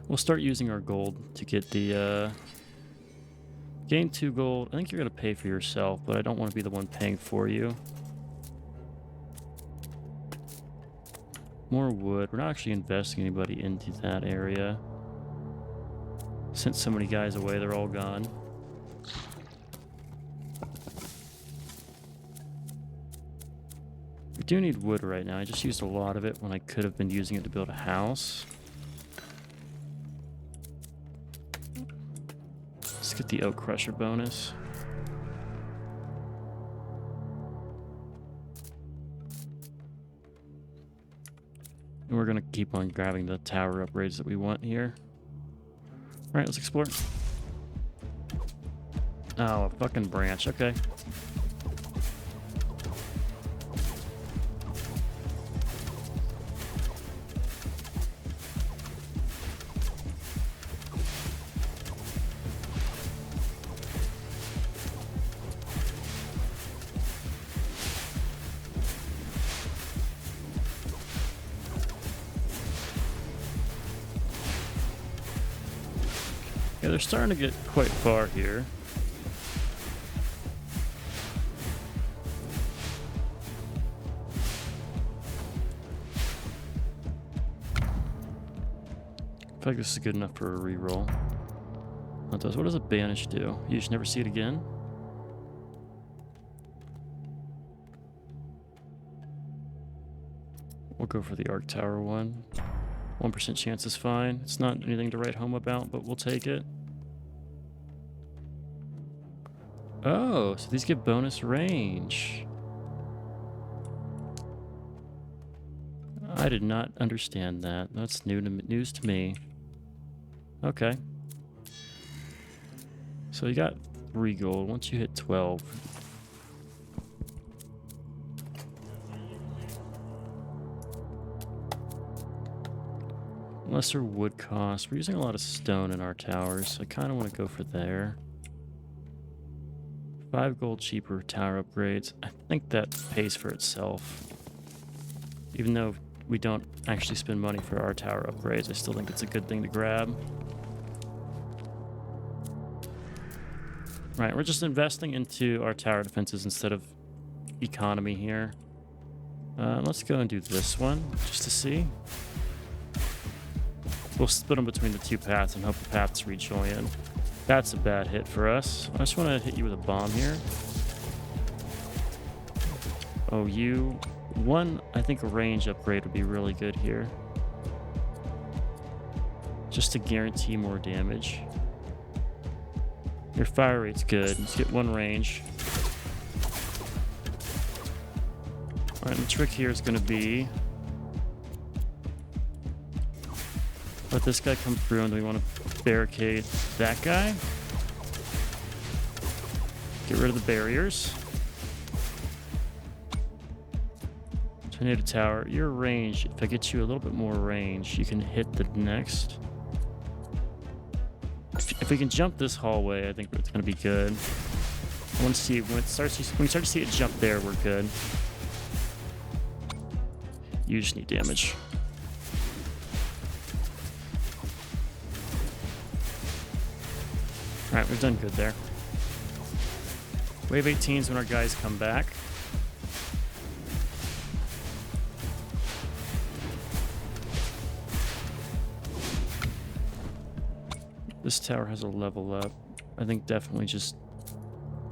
We'll start using our gold to get the gain 2 gold. I think you're gonna pay for yourself, but I don't want to be the one paying for you. More wood. We're not actually investing anybody into that area. Sent so many guys away, they're all gone. We do need wood right now. I just used a lot of it when I could have been using it to build a house. Let's get the oak crusher bonus. And we're going to keep on grabbing the tower upgrades that we want here. All right, let's explore. Oh, a fucking branch. Okay. Yeah, they're starting to get quite far here. feel like this is good enough for a reroll. What does a banish do? You just never see it again? We'll go for the Arc Tower one. 1% chance is fine. It's not anything to write home about, but we'll take it. Oh, so these give bonus range. I did not understand that. That's news to me. Okay. So you got 3 gold. Once you hit 12. Lesser wood cost. We're using a lot of stone in our towers, so I kind of want to go for there. 5 gold cheaper tower upgrades. I think that pays for itself. Even though we don't actually spend money for our tower upgrades, I still think it's a good thing to grab. Right, we're just investing into our tower defenses instead of economy here. Let's go and do this one, just to see. We'll split them between the 2 paths and hope the paths rejoin. That's a bad hit for us. I just want to hit you with a bomb here. Oh, you... One, I think a range upgrade would be really good here. Just to guarantee more damage. Your fire rate's good. Let's get 1 range. Alright, the trick here is going to be... let this guy come through, and do we want to barricade that guy? Get rid of the barriers. Tornado tower, your range, if I get you a little bit more range, you can hit the next. If we can jump this hallway, I think it's going to be good. I want to see when we start to see it jump there, we're good. You just need damage. Alright, we've done good there. Wave 18 is when our guys come back. This tower has a level up. I think definitely just...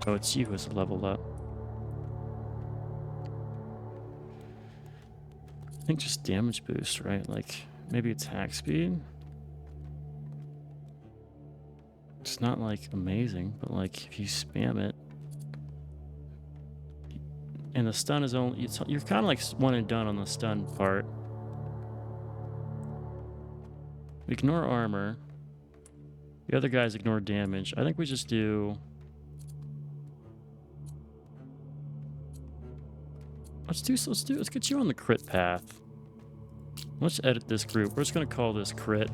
oh, it's you who has a level up. I think just damage boost, right? Like, maybe attack speed? It's not, like, amazing, but, like, if you spam it... and the stun is only... you're kind of, like, one and done on the stun part. Ignore armor. The other guys ignore damage. I think we just do... let's get you on the crit path. Let's edit this group. We're just going to call this crit.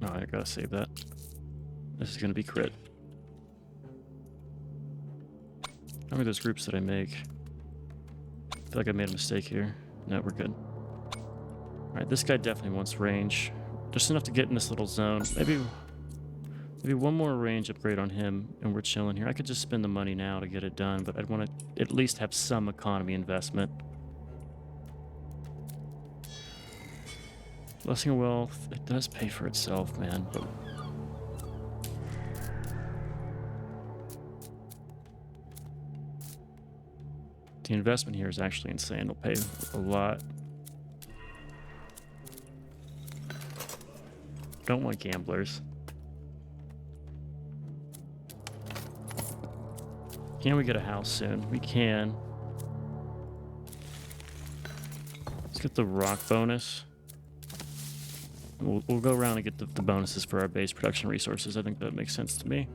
Oh, I gotta save that. This is going to be crit. How many of those groups did I make? I feel like I made a mistake here. No, we're good. Alright, this guy definitely wants range. Just enough to get in this little zone. Maybe 1 more range upgrade on him, and we're chilling here. I could just spend the money now to get it done, but I'd want to at least have some economy investment. Blessing of Wealth, it does pay for itself, man. But the investment here is actually insane. It'll pay a lot. Don't want gamblers. Can we get a house soon? We can. Let's get the rock bonus. We'll go around and get the bonuses for our base production resources. I think that makes sense to me.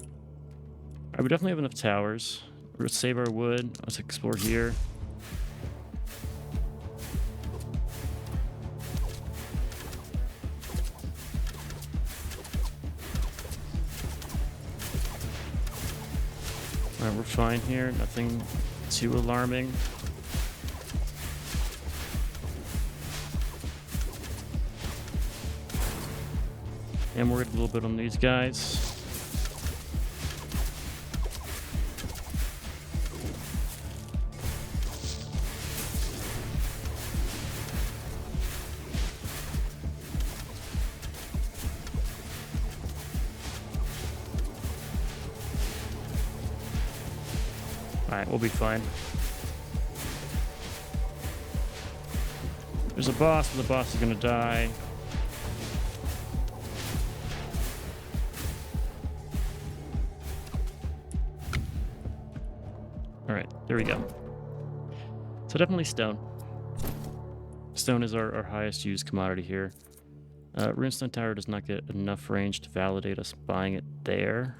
Alright, we definitely have enough towers. Let's save our wood. Let's explore here. Alright, we're fine here. Nothing too alarming. And we're a little bit on these guys. Alright, we'll be fine. There's a boss, but the boss is gonna die. Alright, there we go. So definitely stone. Stone is our highest used commodity here. Runestone Tower does not get enough range to validate us buying it there.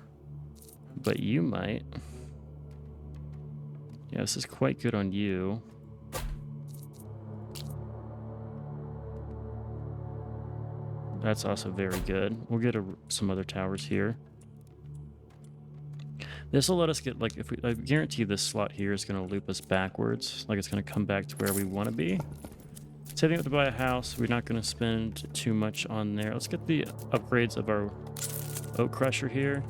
But you might. Yeah, this is quite good on you. That's also very good. We'll get some other towers here. This will let us get, like, if we, I guarantee this slot here is going to loop us backwards. Like, it's going to come back to where we want to be. Saving up to buy a house. We're not going to spend too much on there. Let's get the upgrades of our oak crusher here.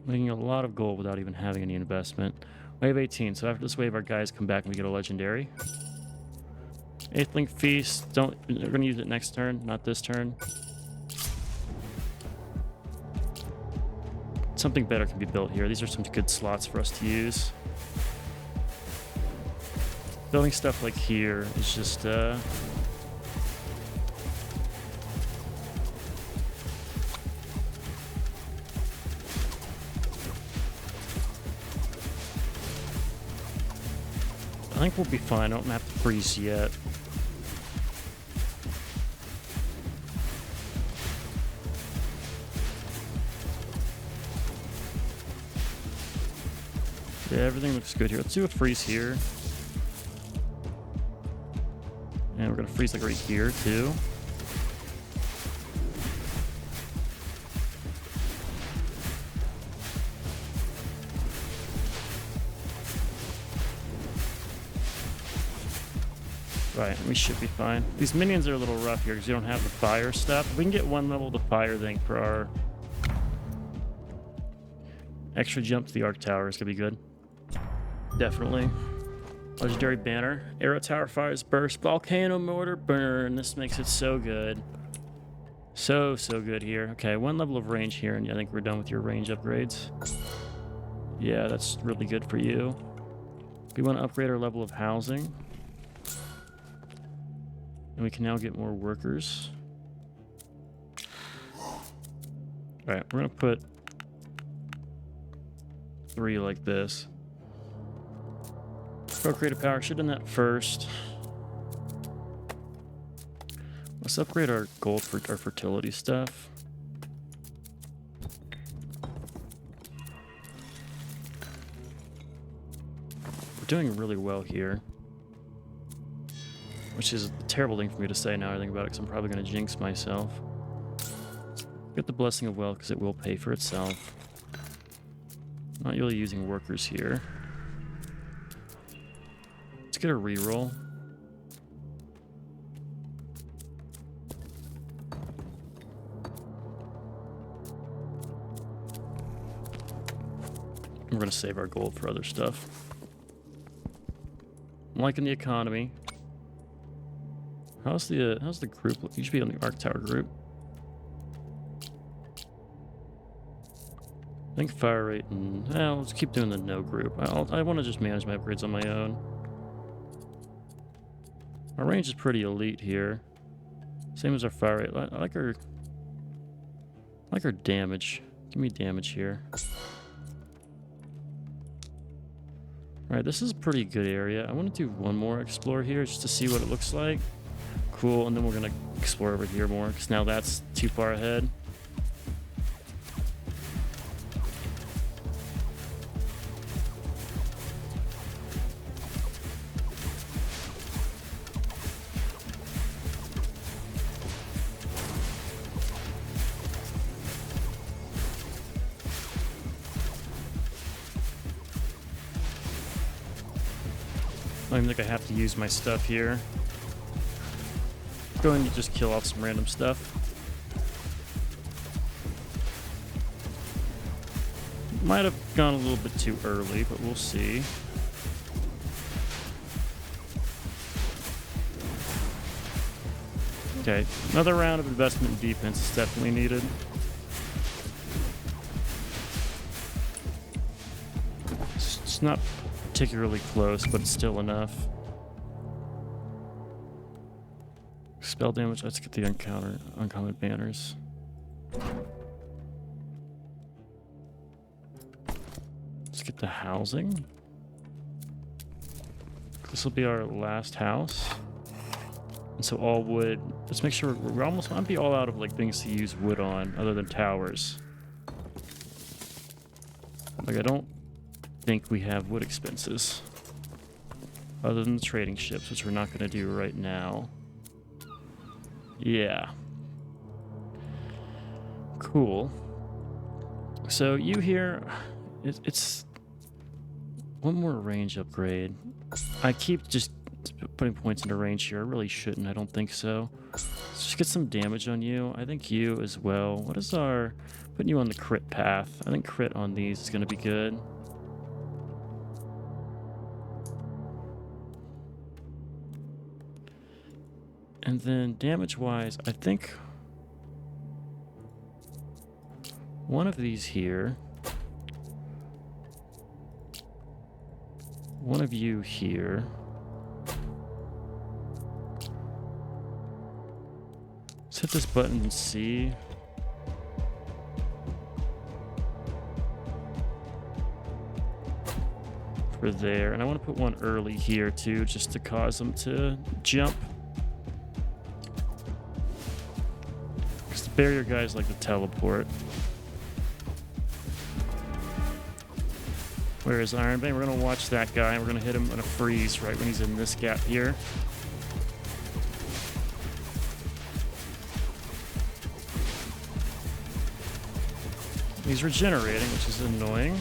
Making a lot of gold without even having any investment. Wave 18. So after this wave, our guys come back and we get a legendary. Eighth Link Feast. We're going to use it next turn, not this turn. Something better can be built here. These are some good slots for us to use. Building stuff like here is just I think we'll be fine. I don't have to freeze yet. Yeah, everything looks good here. Let's do a freeze here. And we're going to freeze like right here, too. Right, we should be fine. These minions are a little rough here because you don't have the fire stuff. If we can get one level to fire thing for our extra jump to the arc tower, is going to be good. Definitely. Legendary banner. Arrow tower fires burst. Volcano mortar burn. This makes it so good. So good here. Okay, one level of range here, and I think we're done with your range upgrades. Yeah, that's really good for you. We want to upgrade our level of housing. And we can now get more workers. Alright, we're going to put 3 like this. Procreative power. Should have done that first. Let's upgrade our gold for our fertility stuff. We're doing really well here. Which is a terrible thing for me to say now I think about it, because I'm probably going to jinx myself. Get the Blessing of Wealth because it will pay for itself. Not really using workers here. Let's get a reroll. We're going to save our gold for other stuff. I'm liking the economy. How's the group look? You should be on the Arc Tower group. I think fire rate and let's keep doing the no group. I want to just manage my upgrades on my own. Our range is pretty elite here. Same as our fire rate. I like our damage. Give me damage here. Alright, this is a pretty good area. I want to do one more explore here just to see what it looks like. Cool, and then we're going to explore over here more, because now that's too far ahead. I don't even think I have to use my stuff here. Going to just kill off some random stuff. Might have gone a little bit too early, but we'll see. Okay, another round of investment in defense is definitely needed. It's not particularly close, but it's still enough. Spell damage. Let's get the uncommon banners. Let's get the housing. This will be our last house. And so all wood. Let's make sure we're almost might be all out of like things to use wood on other than towers. Like I don't think we have wood expenses other than the trading ships, which we're not going to do right now. Yeah. Cool. So you here, it's one more range upgrade. I keep just putting points into range here. I really shouldn't. I don't think so. Let's just get some damage on you. I think you as well. What is our... Putting you on the crit path. I think crit on these is going to be good. And then damage-wise, I think one of these here, one of you here. Let's hit this button and see. For there, and I want to put one early here too, just to cause them to jump. Because the barrier guys like to teleport. Whereas Iron Bane, we're going to watch that guy, and we're going to hit him on a freeze right when he's in this gap here. He's regenerating, which is annoying.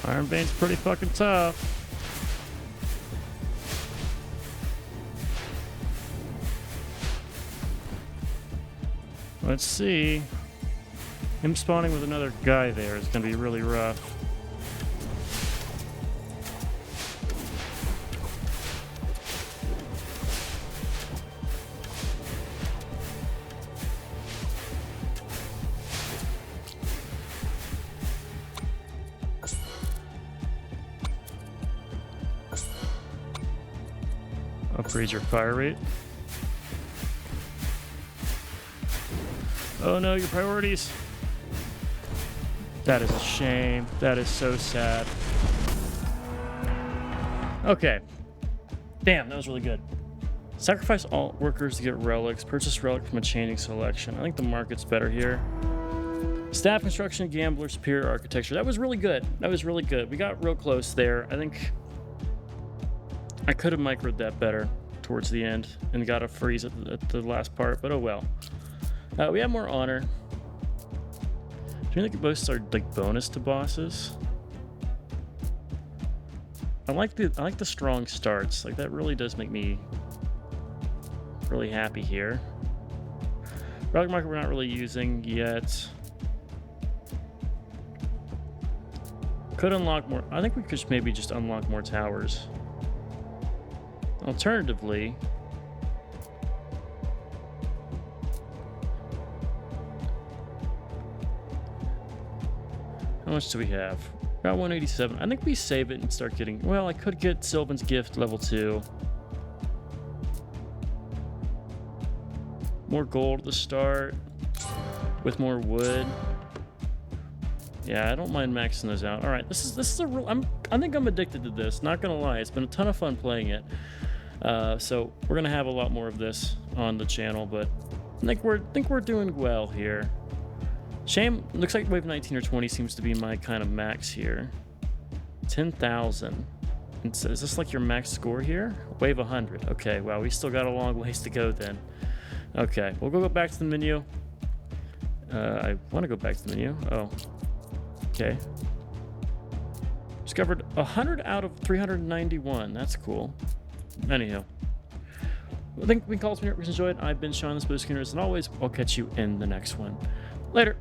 Iron Bane's pretty fucking tough. Let's see. Him spawning with another guy there is going to be really rough. Upgrade your fire rate. Oh no, your priorities. That is a shame. That is so sad. Okay. Damn, that was really good. Sacrifice all workers to get relics. Purchase relic from a chaining selection. I think the market's better here. Staff construction, gambler, superior architecture. That was really good. That was really good. We got real close there. I think I could have microed that better towards the end and got a freeze at the last part, but oh well. We have more honor. Do you think most are like bonus to bosses? I like the strong starts. Like that really does make me really happy here. Relic market we're not really using yet. Could unlock more. I think we could maybe just unlock more towers. Alternatively, how much do we have? About 187. I think we save it and start getting... Well, I could get Sylvan's Gift level 2. More gold at the start. With more wood. Yeah, I don't mind maxing those out. Alright, this is a real... I think I'm addicted to this. Not gonna lie. It's been a ton of fun playing it. So we're gonna have a lot more of this on the channel, but I think we're doing well here. Shame, looks like wave 19 or 20 seems to be my kind of max here. 10,000. So is this like your max score here? Wave 100. Okay, wow, we still got a long ways to go then. Okay, we'll go back to the menu. I want to go back to the menu. Oh, okay. Discovered 100 out of 391. That's cool. Anyhow, I think we can call this one here. Enjoyed. I've been Sean, the Spooky Skinners, and always, I'll catch you in the next one. Later.